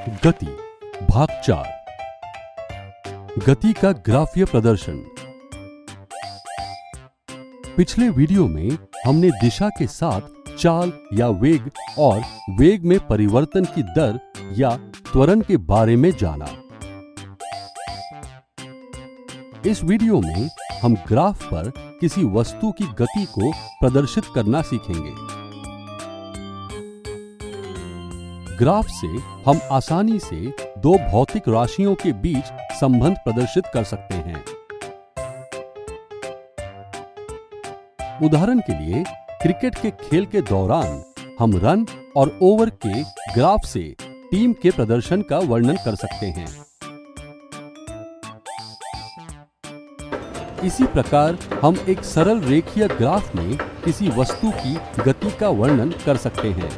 गति भाग 4। गति का ग्राफीय प्रदर्शन। पिछले वीडियो में हमने दिशा के साथ चाल या वेग और वेग में परिवर्तन की दर या त्वरण के बारे में जाना। इस वीडियो में हम ग्राफ पर किसी वस्तु की गति को प्रदर्शित करना सीखेंगे। ग्राफ से हम आसानी से दो भौतिक राशियों के बीच संबंध प्रदर्शित कर सकते हैं। उदाहरण के लिए क्रिकेट के खेल के दौरान हम रन और ओवर के ग्राफ से टीम के प्रदर्शन का वर्णन कर सकते हैं। इसी प्रकार हम एक सरल रेखीय ग्राफ में किसी वस्तु की गति का वर्णन कर सकते हैं।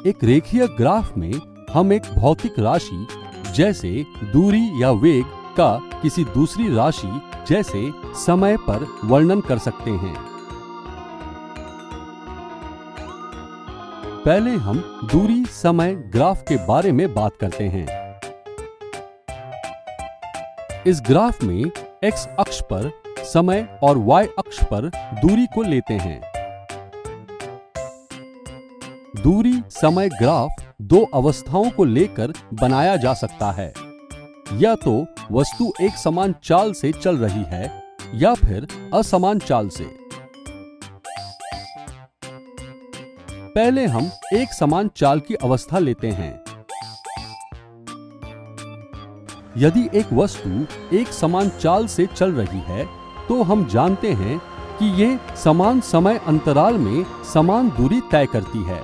एक रेखीय ग्राफ में हम एक भौतिक राशि जैसे दूरी या वेग का किसी दूसरी राशि जैसे समय पर वर्णन कर सकते हैं। पहले हम दूरी समय ग्राफ के बारे में बात करते हैं। इस ग्राफ में x अक्ष पर समय और y अक्ष पर दूरी को लेते हैं। दूरी समय ग्राफ दो अवस्थाओं को लेकर बनाया जा सकता है। या तो वस्तु एक समान चाल से चल रही है या फिर असमान चाल से। पहले हम एक समान चाल की अवस्था लेते हैं। यदि एक वस्तु एक समान चाल से चल रही है तो हम जानते हैं कि ये समान समय अंतराल में समान दूरी तय करती है।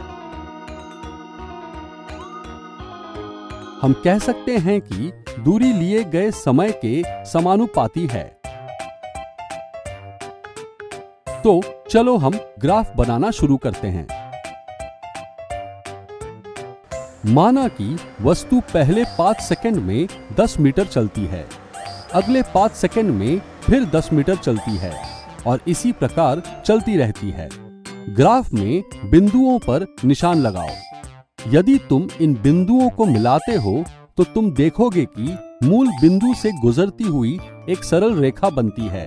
हम कह सकते हैं कि दूरी लिए गए समय के समानुपाती है। तो चलो हम ग्राफ बनाना शुरू करते हैं। माना कि वस्तु पहले 5 सेकंड में 10 मीटर चलती है, अगले 5 सेकंड में फिर 10 मीटर चलती है और इसी प्रकार चलती रहती है। ग्राफ में बिंदुओं पर निशान लगाओ। यदि तुम इन बिंदुओं को मिलाते हो तो तुम देखोगे कि मूल बिंदु से गुजरती हुई एक सरल रेखा बनती है।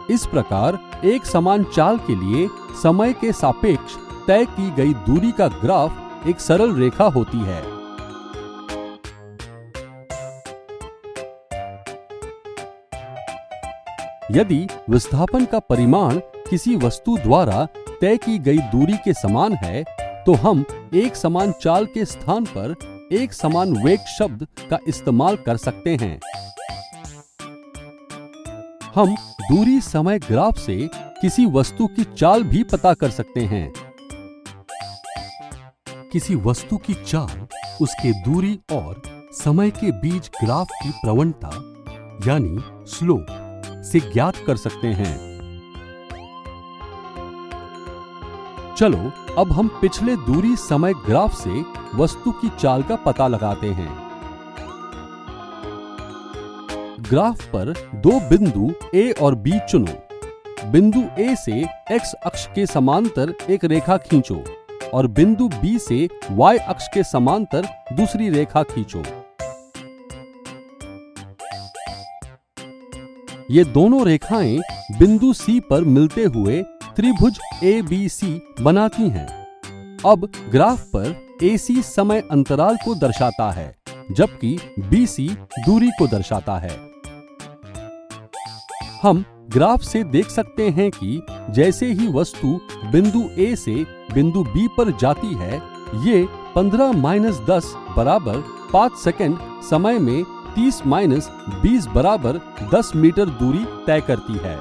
इस प्रकार एक समान चाल के लिए समय के सापेक्ष तय की गई दूरी का ग्राफ एक सरल रेखा होती है। यदि विस्थापन का परिमाण किसी वस्तु द्वारा तय की गई दूरी के समान है तो हम एक समान चाल के स्थान पर एक समान वेग शब्द का इस्तेमाल कर सकते हैं। हम दूरी समय ग्राफ से किसी वस्तु की चाल भी पता कर सकते हैं। किसी वस्तु की चाल उसके दूरी और समय के बीच ग्राफ की प्रवणता यानी स्लोप से ज्ञात कर सकते हैं। चलो अब हम पिछले दूरी समय ग्राफ से वस्तु की चाल का पता लगाते हैं। ग्राफ पर दो बिंदु A और B चुनो। बिंदु A से x अक्ष के समांतर एक रेखा खींचो और बिंदु B से y अक्ष के समांतर दूसरी रेखा खींचो। ये दोनों रेखाएं बिंदु C पर मिलते हुए त्रिभुज ABC बनाती हैं। अब ग्राफ पर AC समय अंतराल को दर्शाता है जबकि BC दूरी को दर्शाता है। हम ग्राफ से देख सकते हैं कि जैसे ही वस्तु बिंदु A से बिंदु B पर जाती है, ये 15-10 बराबर 5 सेकंड समय में 30-20 बराबर 10 मीटर दूरी तय करती है।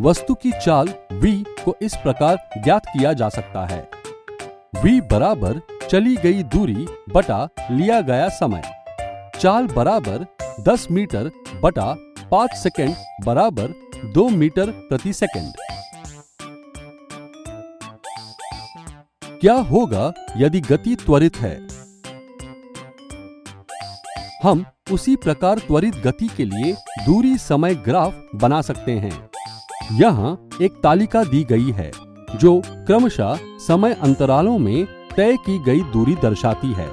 वस्तु की चाल v को इस प्रकार ज्ञात किया जा सकता है। v बराबर चली गई दूरी बटा लिया गया समय। चाल बराबर 10 मीटर बटा 5 सेकंड बराबर 2 मीटर प्रति सेकंड। क्या होगा यदि गति त्वरित है? हम उसी प्रकार त्वरित गति के लिए दूरी समय ग्राफ बना सकते हैं। यहाँ एक तालिका दी गई है जो क्रमशः समय अंतरालों में तय की गई दूरी दर्शाती है।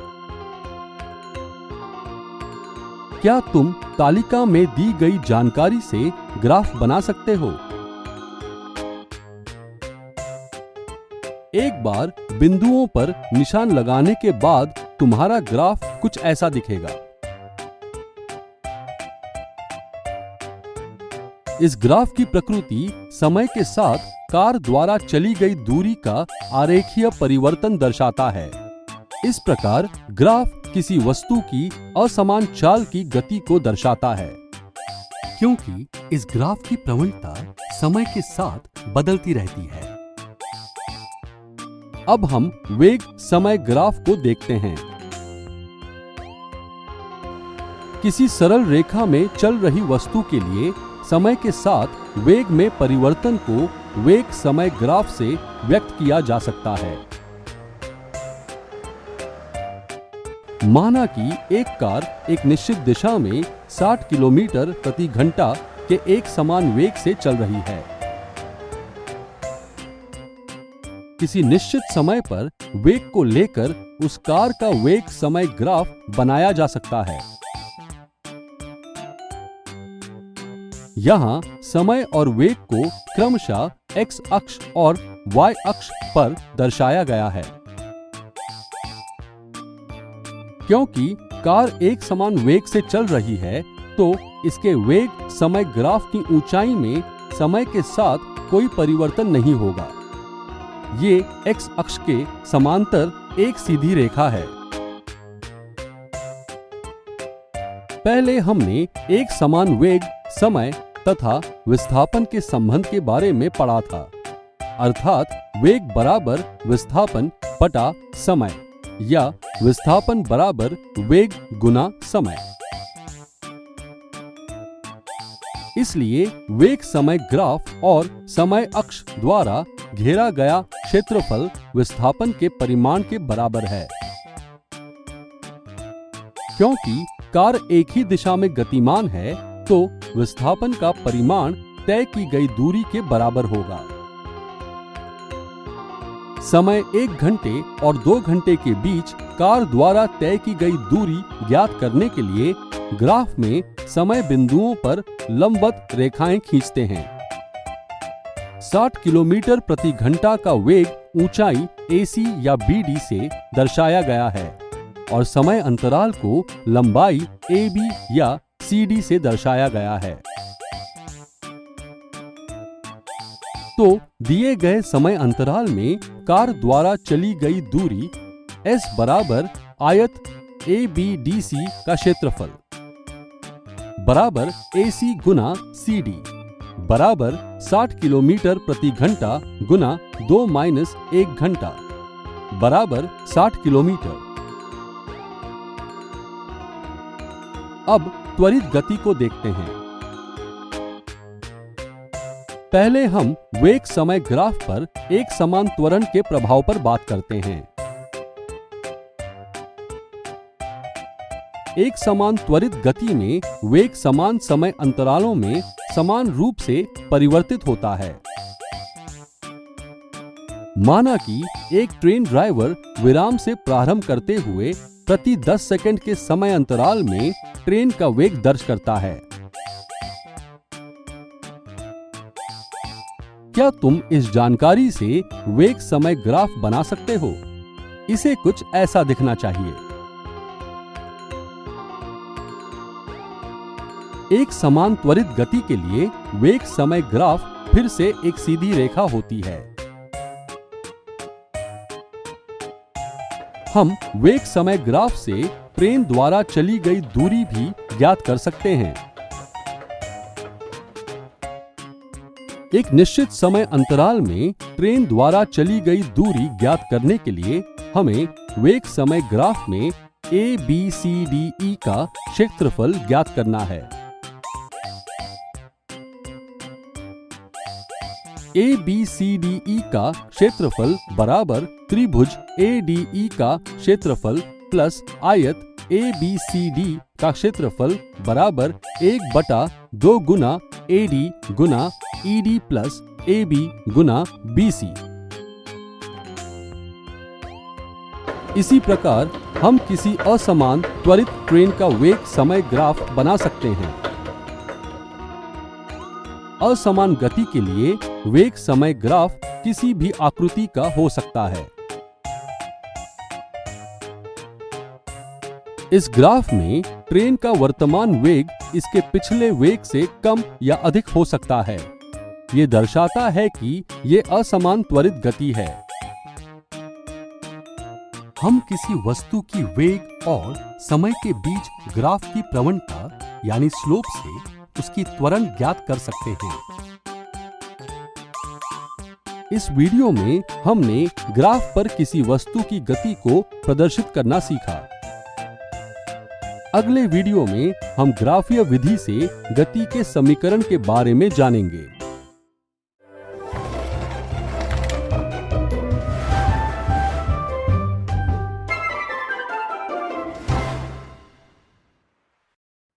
क्या तुम तालिका में दी गई जानकारी से ग्राफ बना सकते हो? एक बार बिंदुओं पर निशान लगाने के बाद तुम्हारा ग्राफ कुछ ऐसा दिखेगा। इस ग्राफ की प्रकृति समय के साथ कार द्वारा चली गई दूरी का आरेखीय परिवर्तन दर्शाता है। इस प्रकार ग्राफ किसी वस्तु की असमान चाल की गति को दर्शाता है। क्योंकि इस ग्राफ की प्रवणता समय के साथ बदलती रहती है। अब हम वेग समय ग्राफ को देखते हैं। किसी सरल रेखा में चल रही वस्तु के लिए समय के साथ वेग में परिवर्तन को वेग समय ग्राफ से व्यक्त किया जा सकता है। माना कि एक कार एक निश्चित दिशा में 60 किलोमीटर प्रति घंटा के एक समान वेग से चल रही है। किसी निश्चित समय पर वेग को लेकर उस कार का वेग समय ग्राफ बनाया जा सकता है। यहाँ समय और वेग को क्रमशः x अक्ष और y अक्ष पर दर्शाया गया है। क्योंकि कार एक समान वेग से चल रही है, तो इसके वेग समय ग्राफ की ऊंचाई में समय के साथ कोई परिवर्तन नहीं होगा। ये x अक्ष के समांतर एक सीधी रेखा है। पहले हमने एक समान वेग, समय तथा विस्थापन के संबंध के बारे में पढ़ा था, अर्थात वेग बराबर विस्थापन बटा समय या विस्थापन बराबर वेग गुना समय। इसलिए वेग समय ग्राफ और समय अक्ष द्वारा घेरा गया क्षेत्रफल विस्थापन के परिमाण के बराबर है। क्योंकि कार एक ही दिशा में गतिमान है, तो विस्थापन का परिमाण तय की गई दूरी के बराबर होगा। समय 1 घंटे और 2 घंटे के बीच कार द्वारा तय की गई दूरी ज्ञात करने के लिए ग्राफ में समय बिंदुओं पर लंबवत रेखाएं खींचते हैं। 60 किलोमीटर प्रति घंटा का वेग ऊंचाई AC या BD से दर्शाया गया है और समय अंतराल को लंबाई AB या CD से दर्शाया गया है। तो दिए गए समय अंतराल में कार द्वारा चली गई दूरी S बराबर आयत ABDC का क्षेत्रफल बराबर AC गुना CD बराबर 60 किलोमीटर प्रति घंटा गुना 2-1 घंटा बराबर 60 किलोमीटर। अब त्वरित गति को देखते हैं। पहले हम वेग समय ग्राफ पर एक समान त्वरण के प्रभाव पर बात करते हैं। एक समान त्वरित गति में वेग समान समय अंतरालों में समान रूप से परिवर्तित होता है। माना कि एक ट्रेन ड्राइवर विराम से प्रारंभ करते हुए प्रति 10 सेकंड के समय अंतराल में ट्रेन का वेग दर्ज करता है। क्या तुम इस जानकारी से वेग समय ग्राफ बना सकते हो? इसे कुछ ऐसा दिखना चाहिए। एक समान त्वरित गति के लिए वेग समय ग्राफ फिर से एक सीधी रेखा होती है। हम वेग समय ग्राफ से ट्रेन द्वारा चली गई दूरी भी ज्ञात कर सकते हैं। एक निश्चित समय अंतराल में ट्रेन द्वारा चली गई दूरी ज्ञात करने के लिए हमें वेग समय ग्राफ में ABCDE का क्षेत्रफल ज्ञात करना है। ABCDE का क्षेत्रफल बराबर त्रिभुज ADE का क्षेत्रफल प्लस आयत ABCD का क्षेत्रफल बराबर 1/2 गुना AD गुना ED प्लस AB गुना BC। इसी प्रकार हम किसी असमान त्वरित ट्रेन का वेग समय ग्राफ बना सकते हैं। असमान गति के लिए वेग समय ग्राफ किसी भी आकृति का हो सकता है। इस ग्राफ में ट्रेन का वर्तमान वेग इसके पिछले वेग से कम या अधिक हो सकता है। ये दर्शाता है कि ये असमान त्वरित गति है। हम किसी वस्तु की वेग और समय के बीच ग्राफ की प्रवणता यानी स्लोप से उसकी त्वरण ज्ञात कर सकते हैं। इस वीडियो में हमने ग्राफ पर किसी वस्तु की गति को प्रदर्शित करना सीखा। अगले वीडियो में हम ग्राफीय विधि से गति के समीकरण के बारे में जानेंगे।